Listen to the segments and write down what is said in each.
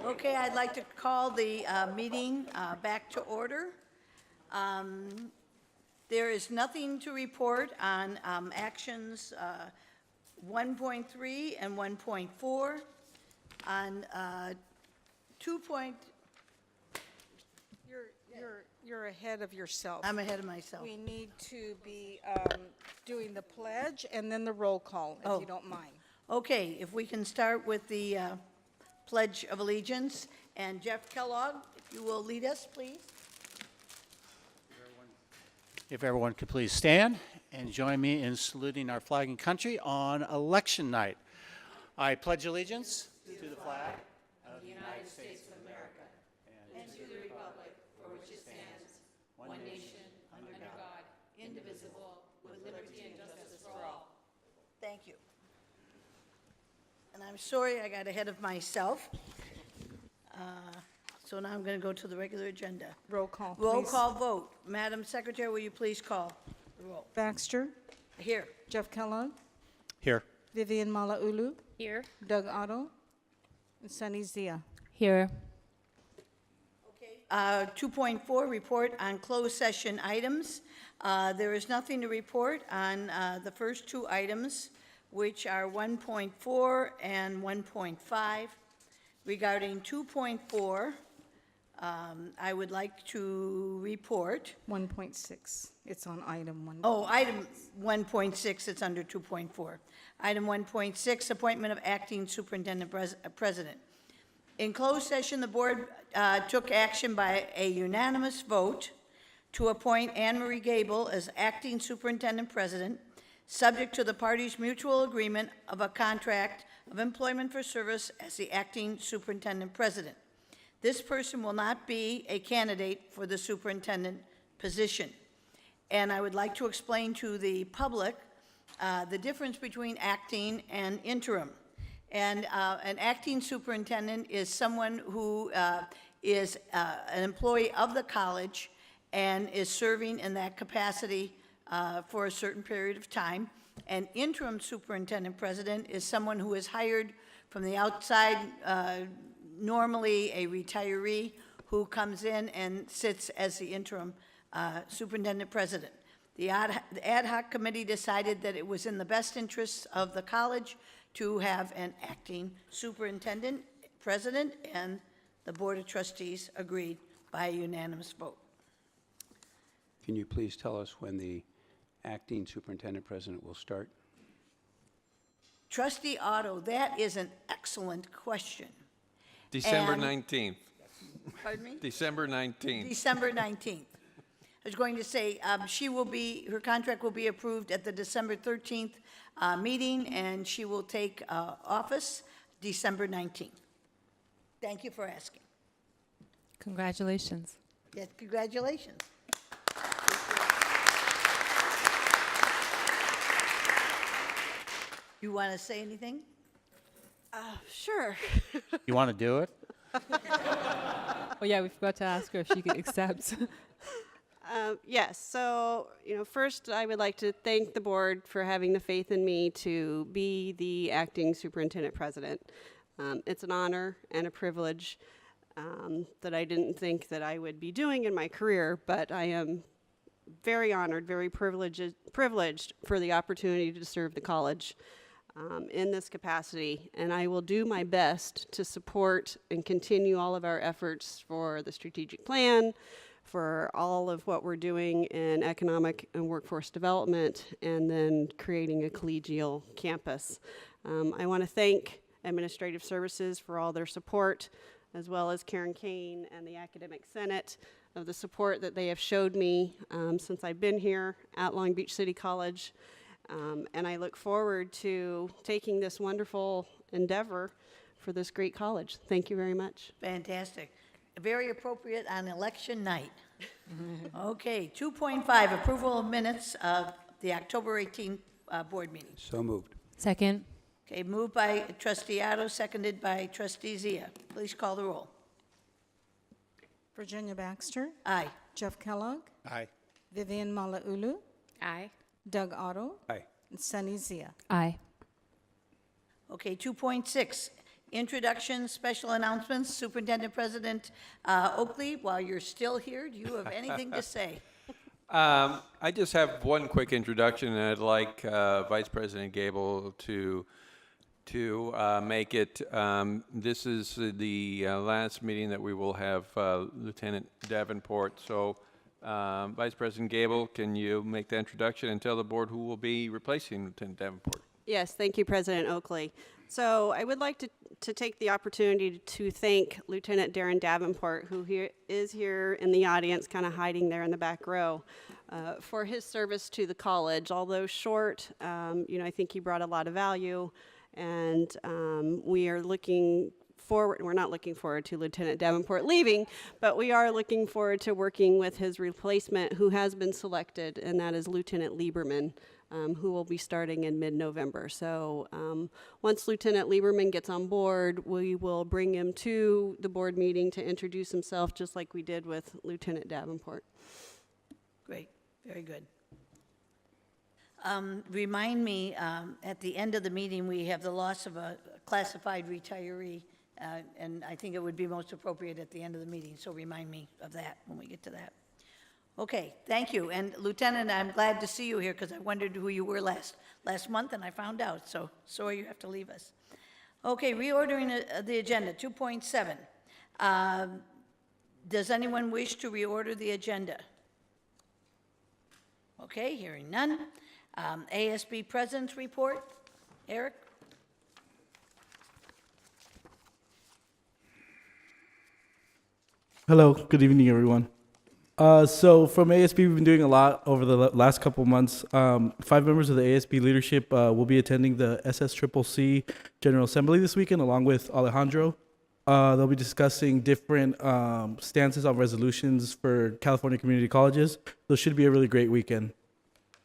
Okay, I'd like to call the meeting back to order. There is nothing to report on actions 1.3 and 1.4. On 2. You're ahead of yourself. I'm ahead of myself. We need to be doing the pledge and then the roll call, if you don't mind. Okay, if we can start with the Pledge of Allegiance. And Jeff Kellogg, if you will lead us, please. If everyone could please stand and join me in saluting our flag and country on election night. I pledge allegiance to the flag of the United States of America and to the republic for which it stands, one nation, under God, indivisible, with liberty and justice for all. Thank you. And I'm sorry I got ahead of myself. So now I'm going to go to the regular agenda. Roll call, please. Roll call vote. Madam Secretary, will you please call the roll? Baxter, Here. Jeff Kellogg, Here. Vivian Malauulu, Here. Doug Otto, and Sunny Zia. Here. 2.4, report on closed session items. There is nothing to report on the first two items, which are 1.4 and 1.5. Regarding 2.4, I would like to report. 1.6, it's on item 1. Oh, item 1.6, it's under 2.4. Item 1.6, appointment of acting superintendent president. In closed session, the board took action by a unanimous vote to appoint Anne Marie Gable as acting superintendent president, subject to the parties' mutual agreement of a contract of employment for service as the acting superintendent president. This person will not be a candidate for the superintendent position. And I would like to explain to the public the difference between acting and interim. And an acting superintendent is someone who is an employee of the college and is serving in that capacity for a certain period of time. An interim superintendent president is someone who is hired from the outside, normally a retiree, who comes in and sits as the interim superintendent president. The ad hoc committee decided that it was in the best interests of the college to have an acting superintendent president, and the Board of Trustees agreed by a unanimous vote. Can you please tell us when the acting superintendent president will start? Trustee Otto, that is an excellent question. December And- 19th. Pardon me? December 19th. December 19th. I was going to say, her contract will be approved at the December 13th meeting, and she will take office December 19th. Thank you for asking. Congratulations. Yes, congratulations. You want to say anything? Sure. You want to do it? Oh, yeah, we forgot to ask her if she could accept. Yes, so, first I would like to thank the board for having the faith in me to be the acting superintendent president. It's an honor and a privilege that I didn't think that I would be doing in my career, but I am very honored, very privileged for the opportunity to serve the college in this capacity, and I will do my best to support and continue all of our efforts for the strategic plan, for all of what we're doing in economic and workforce development, and then creating a collegial campus. I want to thank Administrative Services for all their support, as well as Karen Kane and the Academic Senate of the support that they have showed me since I've been here at Long Beach City College. And I look forward to taking this wonderful endeavor for this great college. Thank you very much. Fantastic. Very appropriate on election night. Okay, 2.5, approval of minutes of the October 18th board meeting. So moved. Second. Okay, moved by Trustee Otto, seconded by Trustee Zia. Please call the roll. Virginia Baxter, Aye. Jeff Kellogg, Aye. Vivian Malauulu, Aye. Doug Otto, Aye. and Sunny Zia. Aye. Okay, 2.6, Introduction, special announcements, Superintendent-President Oakley, while you're still here, do you have anything to say? I just have one quick introduction, and I'd like Vice President Gable to make it. This is the last meeting that we will have Lieutenant Davenport. So, Vice President Gable, can you make the introduction and tell the board who will be replacing Lieutenant Davenport? Yes, thank you, President Oakley. So I would like to take the opportunity to thank Lieutenant Darren Davenport, who is here in the audience, kind of hiding there in the back row, for his service to the college. Although short, I think he brought a lot of value, and we are looking forward. We're not looking forward to Lieutenant Davenport leaving, but we are looking forward to working with his replacement, who has been selected, and that is Lieutenant Lieberman, who will be starting in mid-November. So once Lieutenant Lieberman gets on board, we will bring him to the board meeting to introduce himself, just like we did with Lieutenant Davenport. Great, very good. Remind me, at the end of the meeting, we have the loss of a classified retiree, and I think it would be most appropriate at the end of the meeting, so remind me of that when we get to that. Okay, thank you. And Lieutenant, I'm glad to see you here because I wondered who you were last month, and I found out, so sorry you have to leave us. Okay, reordering the agenda, 2.7. Does anyone wish to reorder the agenda? Okay, hearing none. ASB President's Report. Eric? Hello, good evening, everyone. So from ASB, we've been doing a lot over the last couple months. 5 members of the ASB leadership will be attending the SSCCC General Assembly this weekend, along with Alejandro. They'll be discussing different stances on resolutions for California community colleges. So it should be a really great weekend.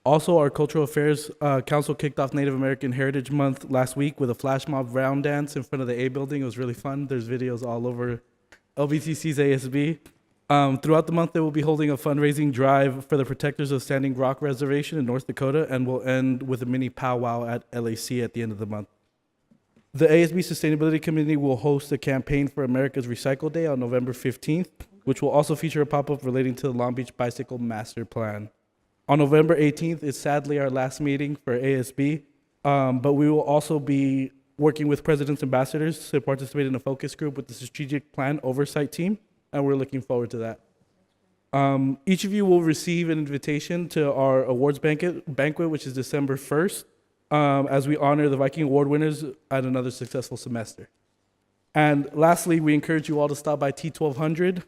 Also, our Cultural Affairs Council kicked off Native American Heritage Month last week with a flash mob round dance in front of the A building. It was really fun. There's videos all over LBCC's ASB. Throughout the month, they will be holding a fundraising drive for the protectors of Standing Rock Reservation in North Dakota, and will end with a mini powwow at LAC at the end of the month. The ASB Sustainability Committee will host a campaign for America's Recycle Day on November 15th, which will also feature a pop-up relating to the Long Beach Bicycle Master Plan. On November 18th is sadly our last meeting for ASB, but we will also be working with President's Ambassadors to participate in a focus group with the Strategic Plan Oversight Team, and we're looking forward to that. Each of you will receive an invitation to our awards banquet, which is December 1st, as we honor the Viking Award winners at another successful semester. And lastly, we encourage you all to stop by T1200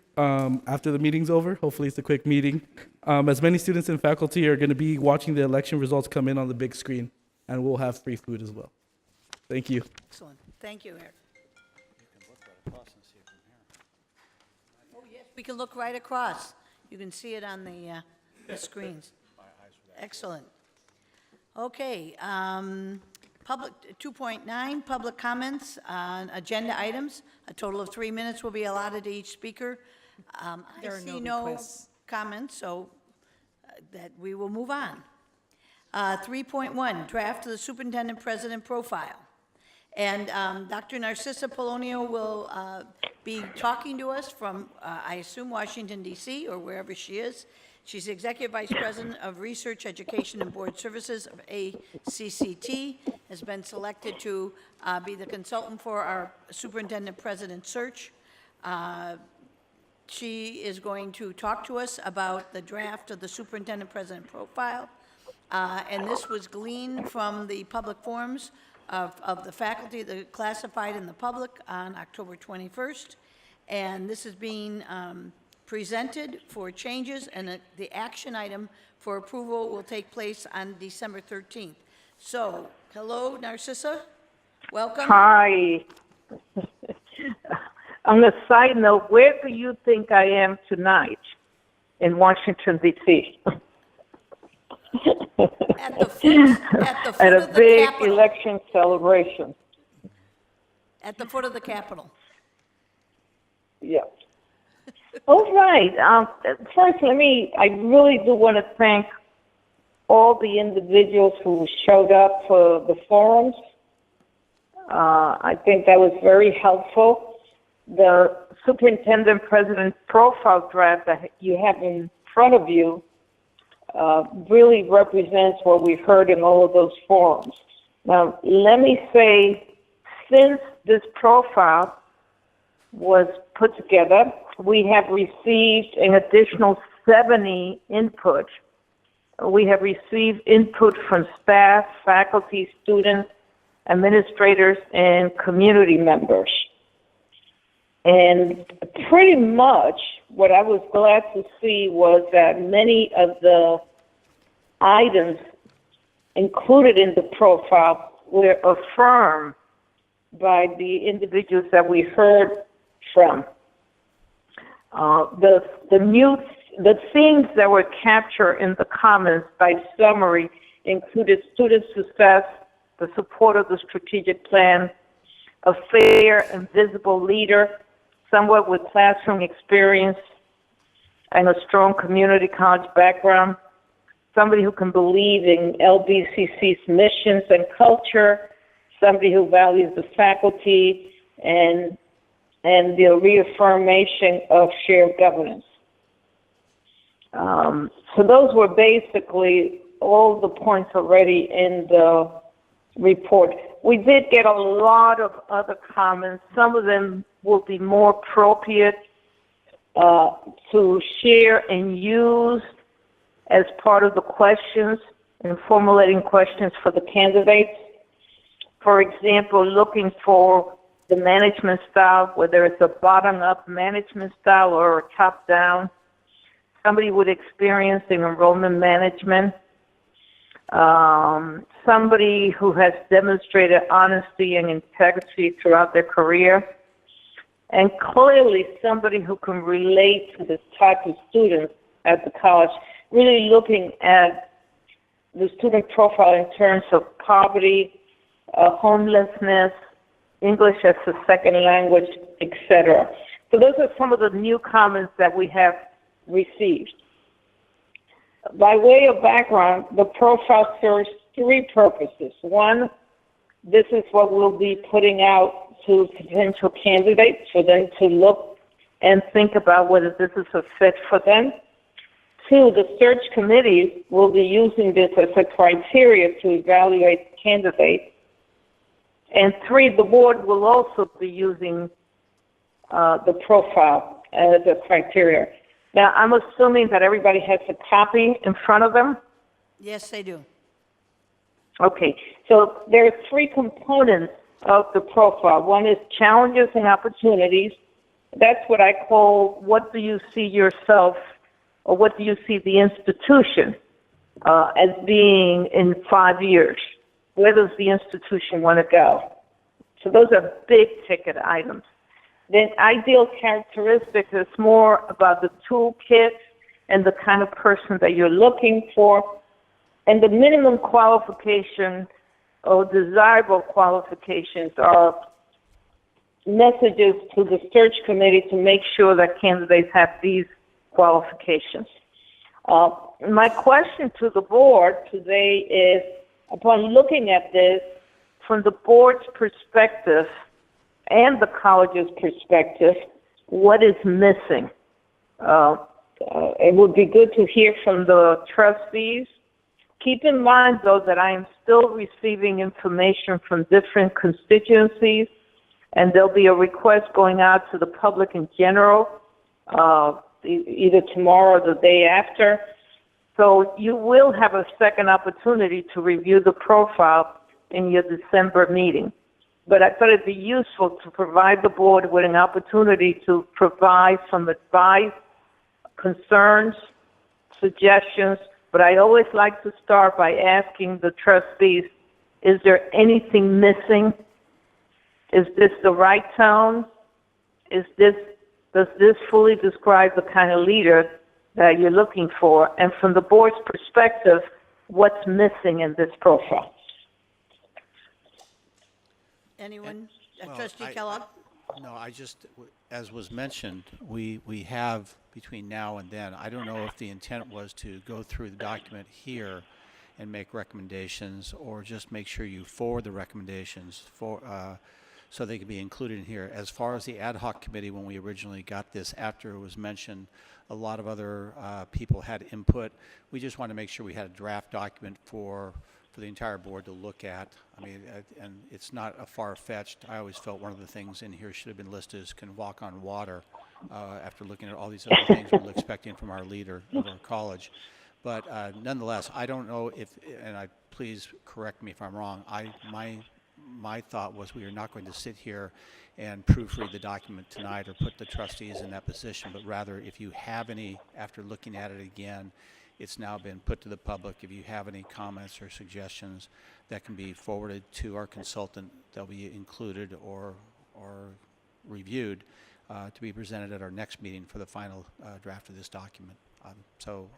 after the meeting's over. Hopefully it's a quick meeting. As many students and faculty are going to be watching the election results come in on the big screen, and we'll have free food as well. Thank you. Excellent. Thank you, Eric. Oh, yes, we can look right across. You can see it on the screens. Excellent. Okay, public 2.9, public comments on agenda items. A total of 3 minutes will be allotted to each speaker. I see no comments, so that we will move on. 3.1, draft of the superintendent president profile. And Dr. Narcissa Polonio will be talking to us from, I assume, Washington, D.C., or wherever she is. She's the Executive Vice President of Research, Education, and Board Services of ACCT, has been selected to be the consultant for our superintendent president search. She is going to talk to us about the draft of the superintendent president profile. And this was gleaned from the public forums of the faculty, the classified and the public, on October 21st. And this is being presented for changes, and the action item for approval will take place on December 13th. So, hello, Narcissa. Welcome. Hi. On a side note, where do you think I am tonight? In Washington, D.C. At the foot At a of the big Capitol. election celebration. At the foot of the Capitol. Yes. All right. First, I really do want to thank all the individuals who showed up for the forums. I think that was very helpful. The superintendent president profile draft that you have in front of you really represents what we've heard in all of those forums. Now, let me say, since this profile was put together, we have received an additional 70 input. We have received input from staff, faculty, students, administrators, and community members. And pretty much what I was glad to see was that many of the items included in the profile were affirmed by the individuals that we heard from. The themes that were captured in the comments by summary included student success, the support of the strategic plan, a fair and visible leader, someone with classroom experience and a strong community college background, somebody who can believe in LBCC's missions and culture, somebody who values the faculty and the reaffirmation of shared governance. So those were basically all the points already in the report. We did get a lot of other comments. Some of them will be more appropriate to share and use as part of the questions and formulating questions for the candidates. For example, looking for the management style, whether it's a bottom-up management style or a top-down. Somebody with experience in enrollment management. Somebody who has demonstrated honesty and integrity throughout their career. And clearly somebody who can relate to the type of students at the college, really looking at the student profile in terms of poverty, homelessness, English as a second language, etc. So those are some of the new comments that we have received. By way of background, the profile serves three purposes. One, this is what we'll be putting out to potential candidates for them to look and think about whether this is a fit for them. Two, the search committee will be using this as a criteria to evaluate candidates. And three, the board will also be using the profile as a criteria. Now, I'm assuming that everybody has a copy in front of them. Yes, they do. Okay, so there are three components of the profile. One is challenges and opportunities. That's what I call, what do you see yourself, or what do you see the institution as being in 5 years? Where does the institution want to go? So those are big ticket items. Then ideal characteristics is more about the toolkit and the kind of person that you're looking for. And the minimum qualification or desirable qualifications are messages to the search committee to make sure that candidates have these qualifications. My question to the board today is, upon looking at this from the board's perspective and the college's perspective, what is missing? It would be good to hear from the trustees. Keep in mind, though, that I am still receiving information from different constituencies, and there'll be a request going out to the public in general, either tomorrow or the day after. So you will have a second opportunity to review the profile in your December meeting. But I thought it'd be useful to provide the board with an opportunity to provide some advice, concerns, suggestions. But I always like to start by asking the trustees, is there anything missing? Is this the right tone? Does this fully describe the kind of leader that you're looking for? And from the board's perspective, what's missing in this profile? Anyone? Well, Trustee Kellogg? No, as was mentioned, we have between now and then, I don't know if the intent was to go through the document here and make recommendations, or just make sure you forward the recommendations so they can be included in here. As far as the ad hoc committee, when we originally got this, after it was mentioned, a lot of other people had input. We just wanted to make sure we had a draft document for the entire board to look at. I mean, and it's not a far-fetched. I always felt one of the things in here should have been listed as can walk on water after looking at all these other things we're expecting from our leader of our college. But nonetheless, I don't know if, and please correct me if I'm wrong, my thought was we are not going to sit here and proofread the document tonight or put the trustees in that position, but rather if you have any, after looking at it again, it's now been put to the public. If you have any comments or suggestions that can be forwarded to our consultant, they'll be included or reviewed to be presented at our next meeting for the final draft of this document.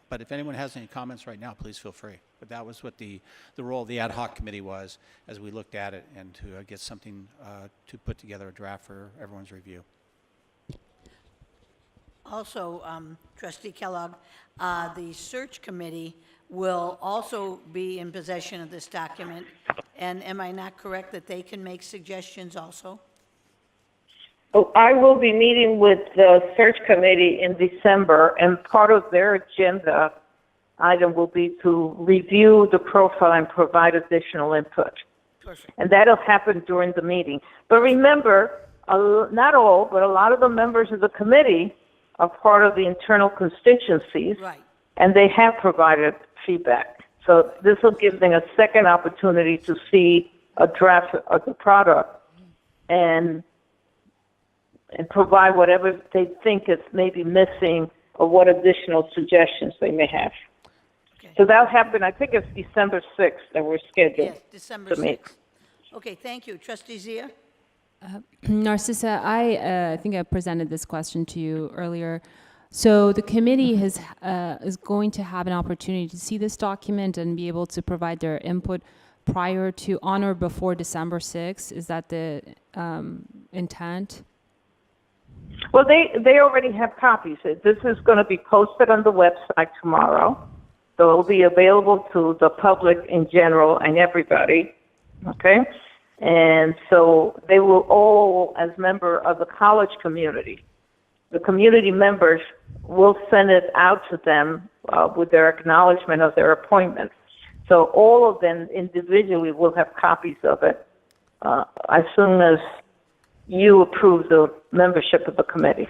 But if anyone has any comments right now, please feel free. But that was what the role of the ad hoc committee was as we looked at it, and to get something to put together a draft for everyone's review. Also, Trustee Kellogg, the search committee will also be in possession of this document. And am I not correct that they can make suggestions also? Oh, I will be meeting with the search committee in December, and part of their agenda item will be to review the profile and provide additional input. Perfect. And that'll happen during the meeting. But remember, not all, but a lot of the members of the committee are part of the internal constituencies, Right. and they have provided feedback. So this will give them a second opportunity to see a draft of the product and provide whatever they think is maybe missing or what additional suggestions they may have. Okay. So that'll happen, I think it's December 6th that we're scheduled Yes, December to meet. 6th. Okay, thank you. Trustee Zia? Narcissa, I think I presented this question to you earlier. So the committee is going to have an opportunity to see this document and be able to provide their input prior to, on or before December 6th. Is that the intent? Well, they already have copies. This is going to be posted on the website tomorrow. So it will be available to the public in general and everybody. Okay? And so they will all, as member of the college community, the community members will send it out to them with their acknowledgement of their appointment. So all of them individually will have copies of it as soon as you approve the membership of the committee.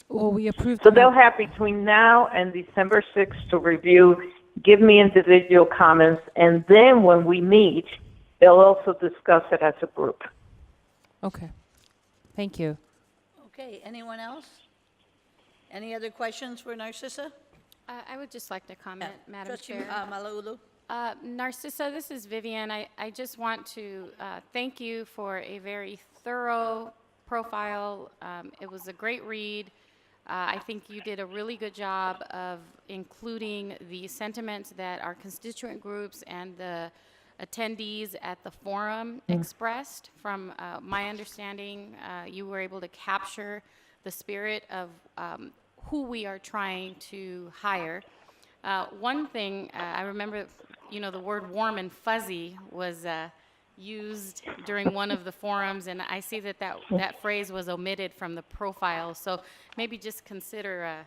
Well, we approved. So they'll have between now and December 6th to review, give me individual comments, and then when we meet, they'll also discuss it as a group. Okay. Thank you. Okay, anyone else? Any other questions for Narcissa? I would just like to comment, Madam Trustee Chair. Malauulu? Narcissa, this is Vivian. I just want to thank you for a very thorough profile. It was a great read. I think you did a really good job of including the sentiments that our constituent groups and the attendees at the forum expressed. From my understanding, you were able to capture the spirit of who we are trying to hire. One thing, I remember, the word warm and fuzzy was used during one of the forums, and I see that phrase was omitted from the profile. So maybe just consider,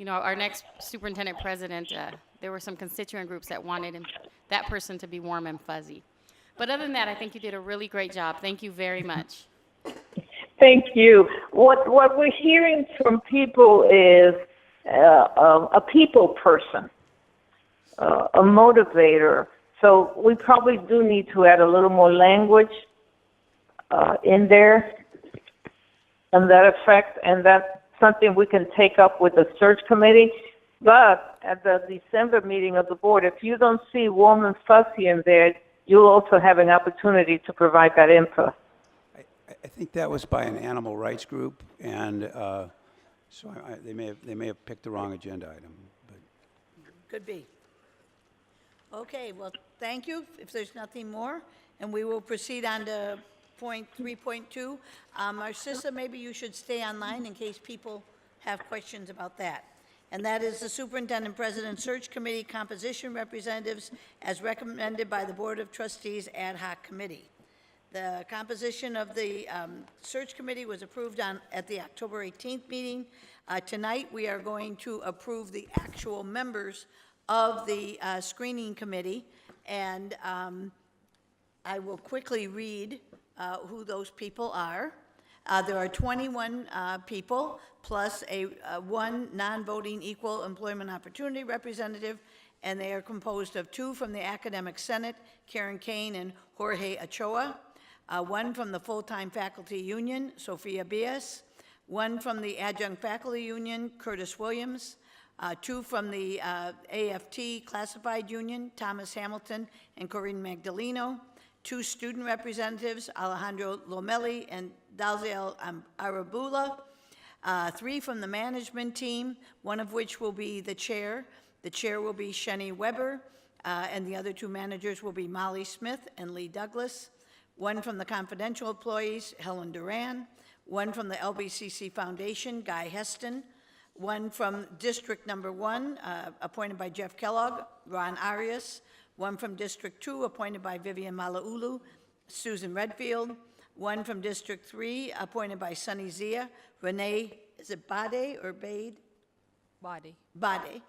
our next superintendent president, there were some constituent groups that wanted that person to be warm and fuzzy. But other than that, I think you did a really great job. Thank you very much. Thank you. What we're hearing from people is a people person, a motivator. So we probably do need to add a little more language in there and that effect, and that's something we can take up with the search committee. But at the December meeting of the board, if you don't see warm and fuzzy in there, you'll also have an opportunity to provide that input. I think that was by an animal rights group, and so they may have picked the wrong agenda item. But. Could be. Okay, well, thank you, if there's nothing more, and we will proceed on to point 3.2. Narcissa, maybe you should stay online in case people have questions about that. and that is the Superintendent President Search Committee composition representatives as recommended by the Board of Trustees Ad Hoc Committee. The composition of the search committee was approved at the October 18th meeting. Tonight, we are going to approve the actual members of the screening committee, and I will quickly read who those people are. There are 21 people, plus one non-voting equal employment opportunity representative, and they are composed of 2 from the Academic Senate, Karen Kane and Jorge Ochoa, 1 from the Full-Time Faculty Union, Sophia Bias, 1 from the Adjunct Faculty Union, Curtis Williams, 2 from the AFT Classified Union, Thomas Hamilton and Corinne Magdaleno, 2 student representatives, Alejandro Lomelli and Dalziel Arabula, 3 from the management team, 1 of which will be the chair. The chair will be Sheni Weber, and the other 2 managers will be Molly Smith and Lee Douglas. 1 from the confidential employees, Helen Duran. 1 from the LBCC Foundation, Guy Heston. 1 from District Number 1, appointed by Jeff Kellogg, Ron Arias. 1 from District 2, appointed by Vivian Malaulu, Susan Redfield. 1 from District 3, appointed by Sunny Zia, Renee, is it Bade or Bade? Body. Bade.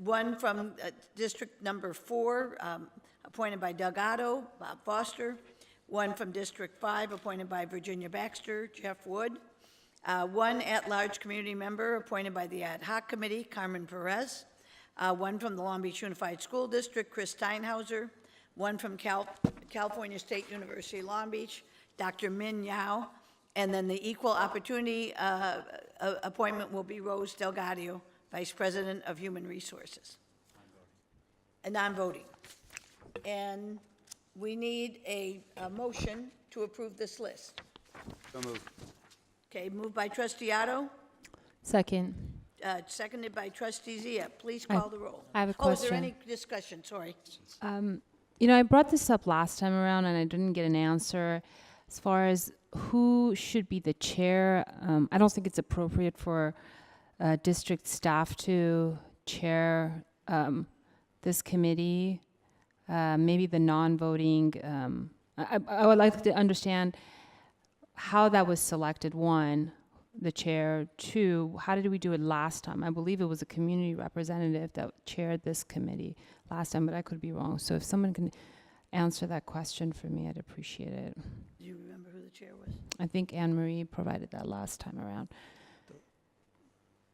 1 from District Number 4, appointed by Doug Otto, Bob Foster. 1 from District 5, appointed by Virginia Baxter, Jeff Wood. 1 at-large community member appointed by the Ad Hoc Committee, Carmen Perez. 1 from the Long Beach Unified School District, Chris Steinhauser. 1 from California State University, Long Beach, Dr. Min Yao. And then the equal opportunity appointment will be Rose Delgadio, Vice President of Human Resources. Non-voting. And we need a motion to approve this list. So moved. Okay, moved by Trustee Otto, Second. seconded by Trustee Zia. Please call the roll. I have a Oh, is there question. any discussion? Sorry. You know, I brought this up last time around and I didn't get an answer as far as who should be the chair. I don't think it's appropriate for district staff to chair this committee. Maybe the non-voting. I would like to understand how that was selected. 1, the chair. 2, how did we do it last time? I believe it was a community representative that chaired this committee last time, but I could be wrong. So if someone can answer that question for me, I'd appreciate it. Do you remember who the chair was? I think Anne Marie provided that last time around.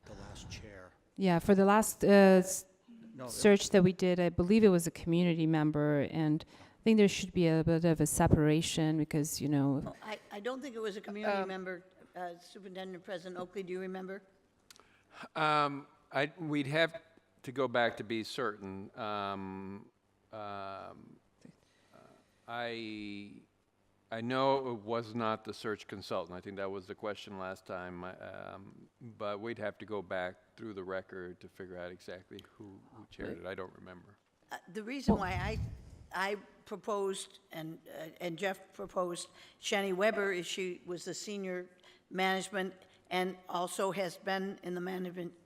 The last chair. Yeah, for the last No, search that we did, I believe it was a community member, and I think there should be a bit of a separation because, you know, Oh, I don't think it was a community member. Superintendent President Oakley, do you remember? We'd have to go back to be certain. I know it was not the search consultant. I think that was the question last time. But we'd have to go back through the record to figure out exactly who chaired it. I don't remember. The reason why I proposed and Jeff proposed Shani Weber is she was the senior management and also has been in the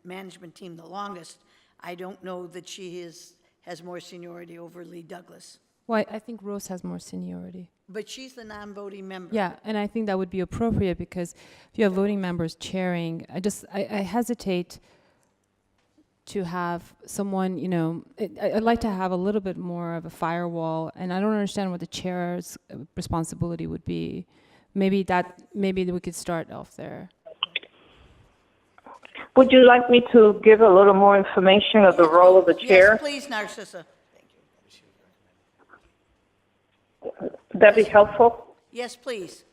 management team the longest. I don't know that she has more seniority over Lee Douglas. well, I think Rose has more seniority. But she's the non-voting member. Yeah, and I think that would be appropriate because if you have voting members chairing, I hesitate to have someone, you know, I'd like to have a little bit more of a firewall, and I don't understand what the chair's responsibility would be. Maybe we could start off there. Would you like me to give a little more information of the role of the chair? Yes, please, Narcissa. Would that be helpful? Yes, please.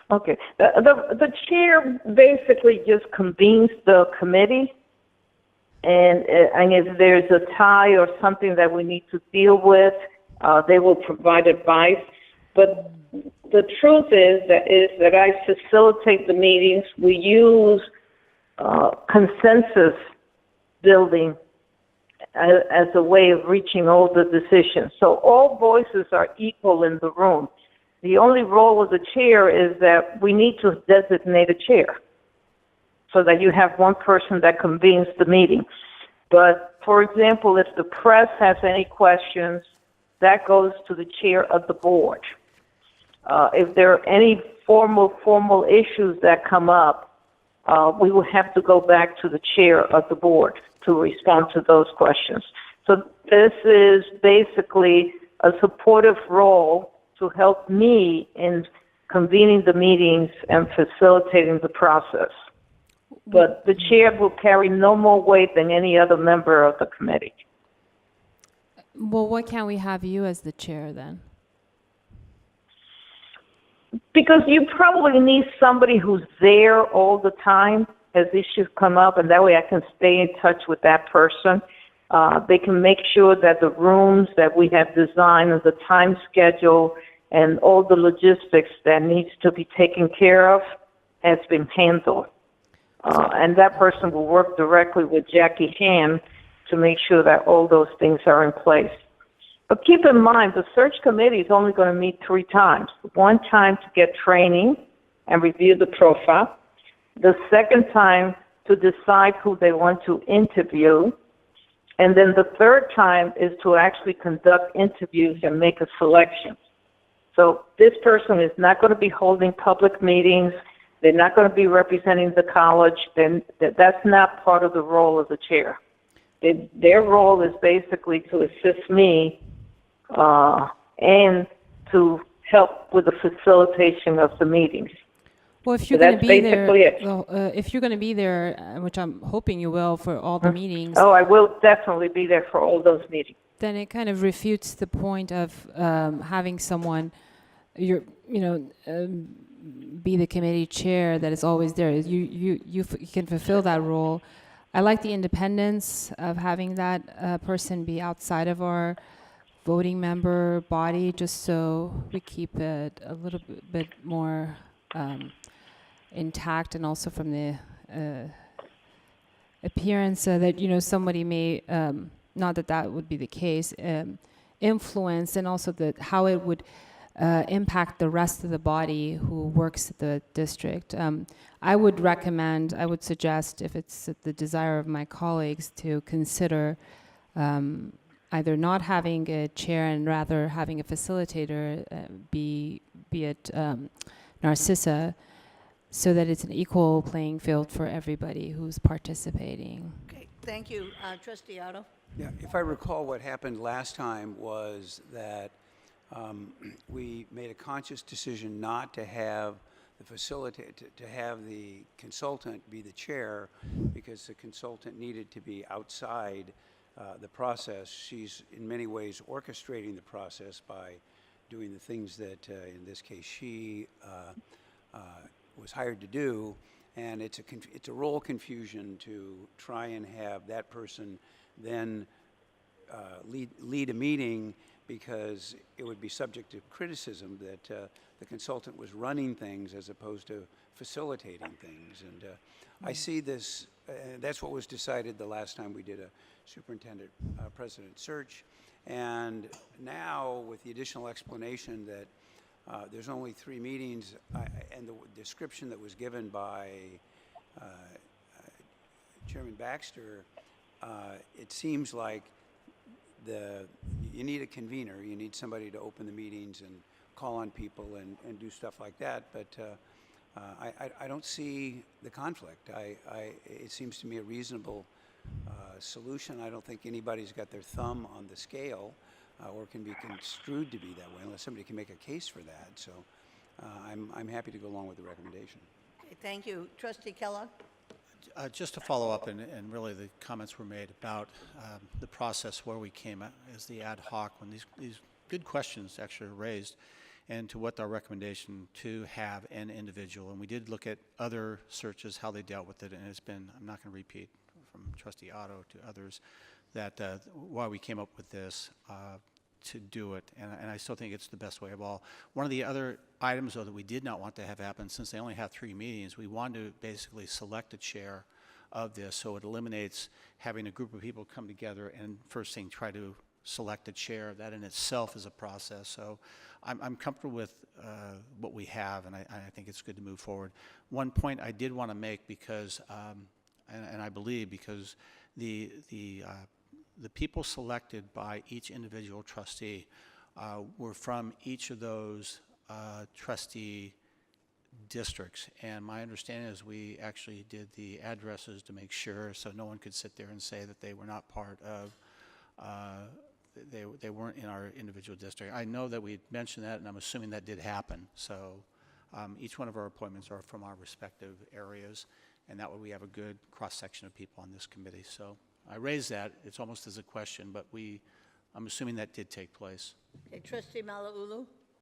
Okay. The chair basically just convenes the committee, and if there's a tie or something that we need to deal with, they will provide advice. But the truth is that I facilitate the meetings. We use consensus building as a way of reaching all the decisions. So all voices are equal in the room. The only role of the chair is that we need to designate a chair. so that you have one person that convenes the meeting. But, for example, if the press has any questions, that goes to the chair of the board. If there are any formal issues that come up, we will have to go back to the chair of the board to respond to those questions. So this is basically a supportive role to help me in convening the meetings and facilitating the process. But the chair will carry no more weight than any other member of the committee. Well, why can't we have you as the chair then? Because you probably need somebody who's there all the time as issues come up, and that way I can stay in touch with that person. They can make sure that the rooms that we have designed and the time schedule and all the logistics that needs to be taken care of has been handled. And that person will work directly with Jackie Ham to make sure that all those things are in place. But keep in mind, the search committee is only going to meet 3 times. One time to get training and review the profile. The second time to decide who they want to interview. And then the third time is to actually conduct interviews and make a selection. So this person is not going to be holding public meetings. They're not going to be representing the college. Then that's not part of the role of the chair. Their role is basically to assist me and to help with the facilitation of the meetings. Well, if you're So going to that's be there, basically it. well, if you're going to be there, which I'm hoping you will for all the meetings, Oh, I will definitely be there for all those meetings. then it kind of refutes the point of having someone, be the committee chair that is always there. You can fulfill that role. I like the independence of having that person be outside of our voting member body, just so we keep it a little bit more intact, and also from the appearance that somebody may, not that that would be the case, influence, and also how it would impact the rest of the body who works at the district. I would suggest, if it's the desire of my colleagues, to consider either not having a chair and rather having a facilitator, be it Narcissa, so that it's an equal playing field for everybody who's participating. Okay, thank you. Trustee Otto? Yeah, if I recall, what happened last time was that we made a conscious decision not to have the to have the consultant be the chair, because the consultant needed to be outside the process. She's in many ways orchestrating the process by doing the things that, in this case, she was hired to do, and it's a role confusion to try and have that person then lead a meeting, because it would be subject to criticism that the consultant was running things as opposed to facilitating things. And I see this, that's what was decided the last time we did a superintendent president search. And now, with the additional explanation that there's only 3 meetings, and the description that was given by Chairman Baxter, it seems like you need a convener. You need somebody to open the meetings and call on people and do stuff like that. But I don't see the conflict. It seems to me a reasonable solution. I don't think anybody's got their thumb on the scale or can be construed to be that way, unless somebody can make a case for that. So I'm happy to go along with the recommendation. Okay, thank you. Trustee Kellogg? Just to follow up, and really the comments were made about the process where we came as the ad hoc, when these good questions actually were raised, and to what our recommendation to have an individual. And we did look at other searches, how they dealt with it, and it's been, I'm not going to repeat from Trustee Otto to others, that why we came up with this to do it, and I still think it's the best way of all. One of the other items, though, that we did not want to have happen, since they only have 3 meetings, we wanted to basically select a chair of this, so it eliminates having a group of people come together and first thing try to select a chair. That in itself is a process. So I'm comfortable with what we have, and I think it's good to move forward. One point I did want to make because, and I believe because the people selected by each individual trustee were from each of those trustee districts. And my understanding is we actually did the addresses to make sure, so no one could sit there and say that they were not part of, they weren't in our individual district. I know that we mentioned that, and I'm assuming that did happen. So each one of our appointments are from our respective areas, and that way we have a good cross-section of people on this committee. So I raise that. It's almost as a question, but I'm assuming that did take place. Okay, Trustee Malauulu?